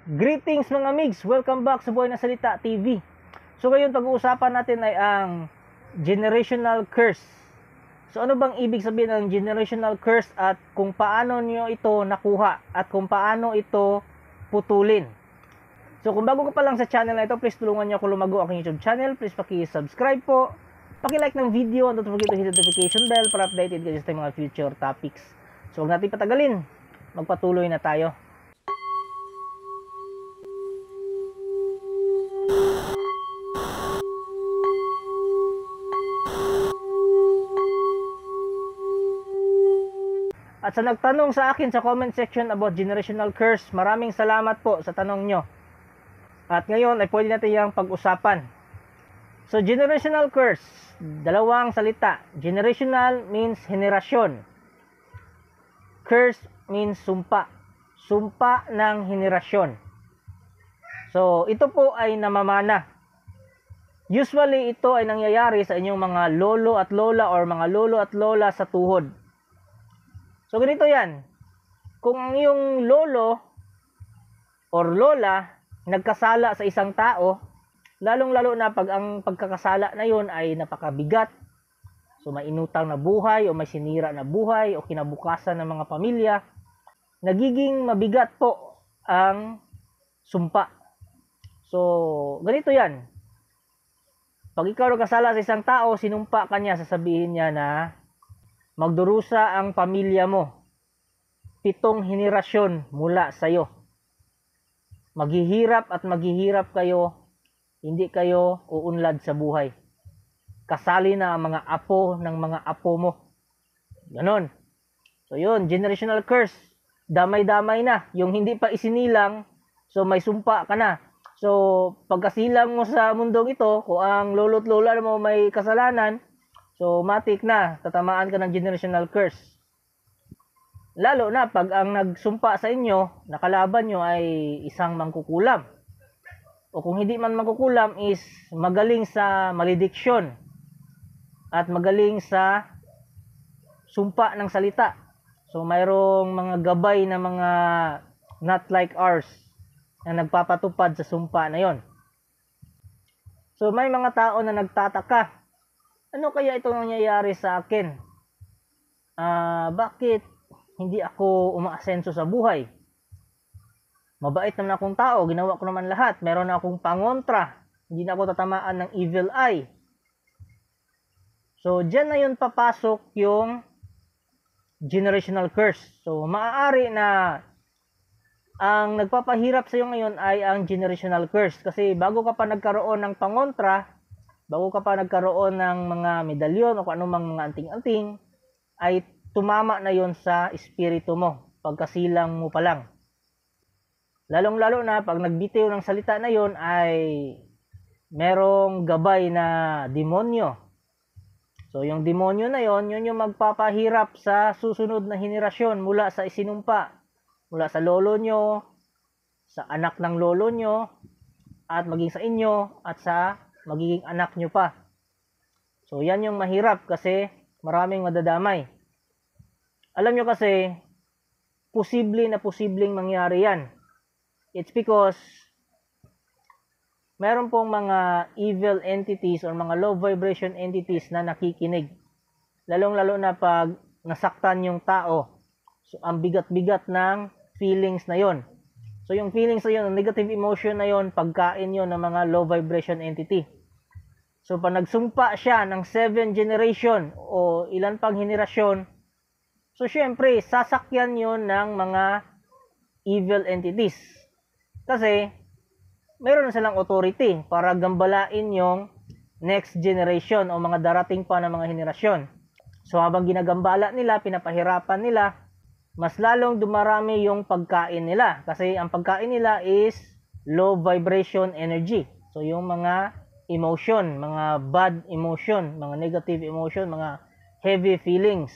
Greetings mga migs! Welcome back sa Buhay na Salita TV. So ngayon pag-uusapan natin ay ang generational curse. So ano bang ibig sabihin ng generational curse at kung paano nyo ito nakuha at kung paano ito putulin. So kung bago ka pa lang sa channel na ito, please tulungan nyo ako lumago aking YouTube channel. Please paki-subscribe po, paki-like ng video, and don't forget to hit the notification bell para updated kayo sa mga future topics. So huwag natin patagalin, magpatuloy na tayo. At sa nagtanong sa akin sa comment section about generational curse, maraming salamat po sa tanong nyo. At ngayon ay pwede natin yung pag-usapan. So generational curse, dalawang salita. Generational means henerasyon. Curse means sumpa. Sumpa ng henerasyon. So ito po ay namamana. Usually ito ay nangyayari sa inyong mga lolo at lola or mga lolo at lola sa tuhod. So ganito yan, kung ang iyong lolo or lola nagkasala sa isang tao, lalong-lalo na pag ang pagkakasala na yun ay napakabigat, so may inutang na buhay o may sinira na buhay o kinabukasan ng mga pamilya, nagiging mabigat po ang sumpa. So ganito yan, pag ikaw nagkasala sa isang tao, sinumpa ka niya, sasabihin niya na magdurusa ang pamilya mo. 7 henerasyon mula sa iyo. Maghihirap at maghihirap kayo, hindi kayo uunlad sa buhay. Kasali na ang mga apo ng mga apo mo. Ganon. So yun, generational curse. Damay-damay na. Yung hindi pa isinilang, so may sumpa ka na. So pagkasilang mo sa mundong ito, kung ang lolo't lola mo may kasalanan, so matik na, tatamaan ka ng generational curse. Lalo na pag ang nagsumpa sa inyo, nakalaban nyo ay isang mangkukulam. O kung hindi man mangkukulam is magaling sa malediksyon at magaling sa sumpa ng salita. So mayroong mga gabay na mga not like ours na nagpapatupad sa sumpa na yon. So may mga tao na nagtataka, ano kaya itong nangyayari sa akin? Bakit hindi ako umaasenso sa buhay? Mabait naman akong tao, ginawa ko naman lahat. Meron na akong pangontra, hindi na ako tatamaan ng evil eye. So, dyan na yun papasok yung generational curse. So, maaari na ang nagpapahirap sa iyo ngayon ay ang generational curse. Kasi bago ka pa nagkaroon ng pangontra, bago ka pa nagkaroon ng mga medalyon o kung anumang mga anting-anting, ay tumama na yon sa espiritu mo, pagkasilang mo pa lang. Lalong-lalo na pag nagbitiw ng salita na yon ay merong gabay na demonyo. So yung demonyo na yon, yun yung magpapahirap sa susunod na henerasyon mula sa isinumpa, mula sa lolo nyo, sa anak ng lolo nyo, at maging sa inyo, at sa magiging anak nyo pa. So yan yung mahirap kasi maraming madadamay. Alam nyo kasi, posibleng mangyari yan. It's because meron pong mga evil entities or mga low vibration entities na nakikinig. Lalong-lalo na pag nasaktan yung tao. So ang bigat-bigat ng feelings na yon. So yung feelings na yun, negative emotion na yun, pagkain yun ng mga low vibration entity. So pag nagsumpa siya ng 7 generation o ilan pang henerasyon, so syempre sasakyan yun ng mga evil entities. Kasi meron na silang authority para gambalain yung next generation o mga darating pa na mga henerasyon. So habang ginagambala nila, pinapahirapan nila, mas lalong dumarami yung pagkain nila. Kasi ang pagkain nila is low vibration energy. So yung mga emotion, mga bad emotion, mga negative emotion, mga heavy feelings.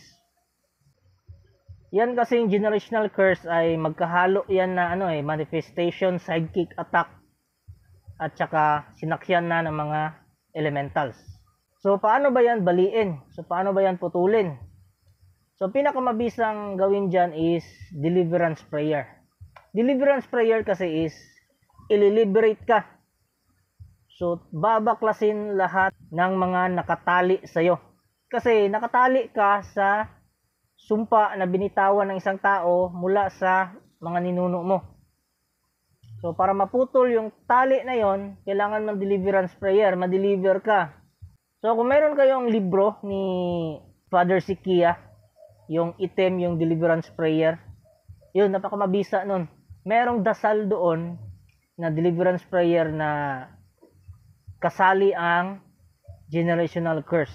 Yan kasi yung generational curse ay magkahalo yan na manifestation, sidekick attack, at saka sinakyan na ng mga elementals. So paano ba yan baliin? So paano ba yan putulin? So pinakamabisang gawin dyan is deliverance prayer. Deliverance prayer kasi is ililiberate ka. So, babaklasin lahat ng mga nakatali sa'yo. Kasi nakatali ka sa sumpa na binitawan ng isang tao mula sa mga ninuno mo. So, para maputol yung tali na yon, kailangan ng deliverance prayer, ma-deliver ka. So, kung meron kayong libro ni Father Sikia, yung item, yung deliverance prayer, yun, napakamabisa nun. Merong dasal doon na deliverance prayer na kasali ang generational curse.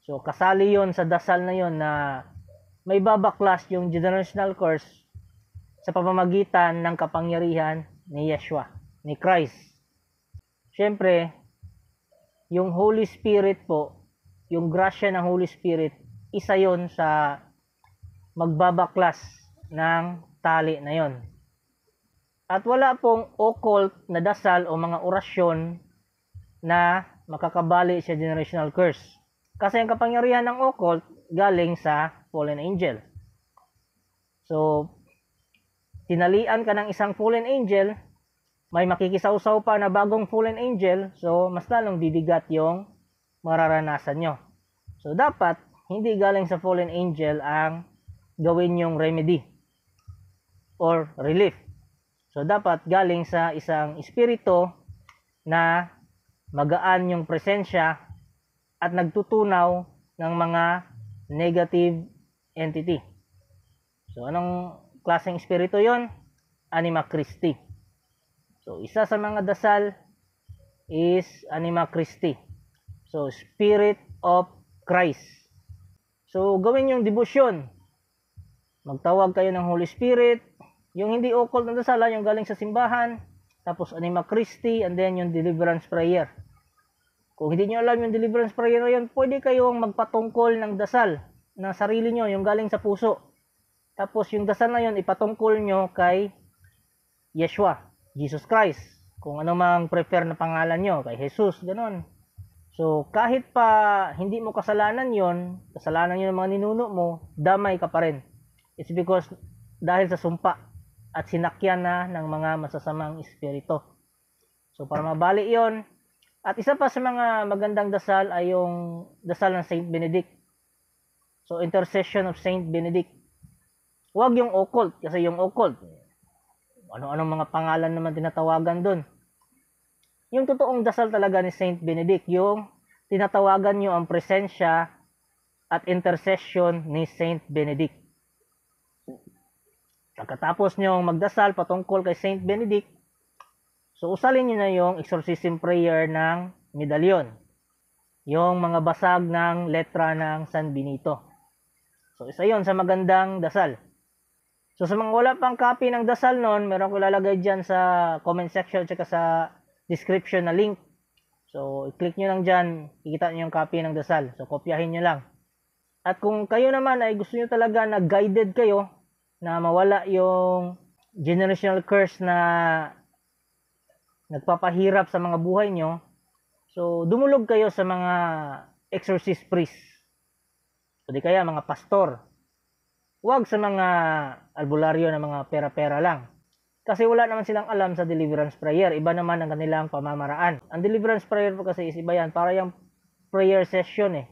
So, kasali yon sa dasal na yon na may babaklas yung generational curse sa pamamagitan ng kapangyarihan ni Yeshua, ni Christ. Siyempre, yung Holy Spirit po, yung grasya ng Holy Spirit, isa yon sa magbabaklas ng tali na yon. At wala pong occult na dasal o mga orasyon na makakabali sa generational curse. Kasi ang kapangyarihan ng occult galing sa fallen angel. So, tinalian ka ng isang fallen angel, may makikisawsaw pa na bagong fallen angel, so mas lalong bibigat yung mararanasan nyo. So, dapat hindi galing sa fallen angel ang gawin yung remedy or relief. So, dapat galing sa isang espiritu na magaan yung presensya at nagtutunaw ng mga negative entity. So, anong klaseng espiritu yon? Anima Christi. So, isa sa mga dasal is Anima Christi. So, Spirit of Christ. So, gawin yung debosyon. Magtawag kayo ng Holy Spirit. Yung hindi occult na dasal, yung galing sa simbahan. Tapos Anima Christi, and then yung deliverance prayer. Kung hindi nyo alam yung deliverance prayer na yun, pwede kayong magpatungkol ng dasal na sarili nyo, yung galing sa puso. Tapos yung dasal na yun, ipatungkol nyo kay Yeshua, Jesus Christ. Kung ano mang prefer na pangalan nyo, kay Jesus, ganun. So, kahit pa hindi mo kasalanan yon, kasalanan yun ng mga ninuno mo, damay ka pa rin. It's because dahil sa sumpa at sinakyan na ng mga masasamang espiritu. So, para mabali yon. At isa pa sa mga magandang dasal ay yung dasal ng Saint Benedict. So, intercession of Saint Benedict. Huwag yung occult, kasi yung occult, ano-anong mga pangalan naman tinatawagan doon. Yung totoong dasal talaga ni Saint Benedict, yung tinatawagan nyo ang presensya at intercession ni Saint Benedict. Pagkatapos nyo magdasal patungkol kay Saint Benedict, so usalin nyo na yung exorcism prayer ng medalyon. Yung mga basag ng letra ng San Benito. So isa yon sa magandang dasal. So sa mga wala pang copy ng dasal nun, meron ko lalagay dyan sa comment section at sa description na link. So i-click nyo lang dyan, kikita nyo yung copy ng dasal. So kopyahin nyo lang. At kung kayo naman ay gusto nyo talaga na guided kayo, na mawala yung generational curse na nagpapahirap sa mga buhay nyo, so dumulog kayo sa mga exorcist priest. O di kaya mga pastor. Huwag sa mga albularyo na mga pera-pera lang. Kasi wala naman silang alam sa deliverance prayer. Iba naman ang kanilang pamamaraan. Ang deliverance prayer po kasi is iba yan. Para yung prayer session eh.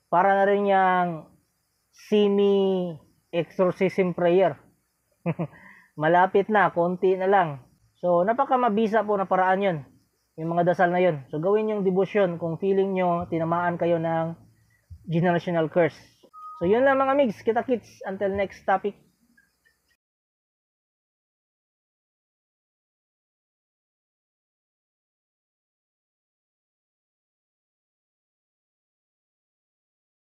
Para na rin yung semi-exorcism prayer. Malapit na, konti na lang. So, napakamabisa po na paraan yun. Yung mga dasal na yun. So, gawin yung devotion kung feeling nyo tinamaan kayo ng generational curse. So, yun lang mga migs. Kita-kits. Until next topic.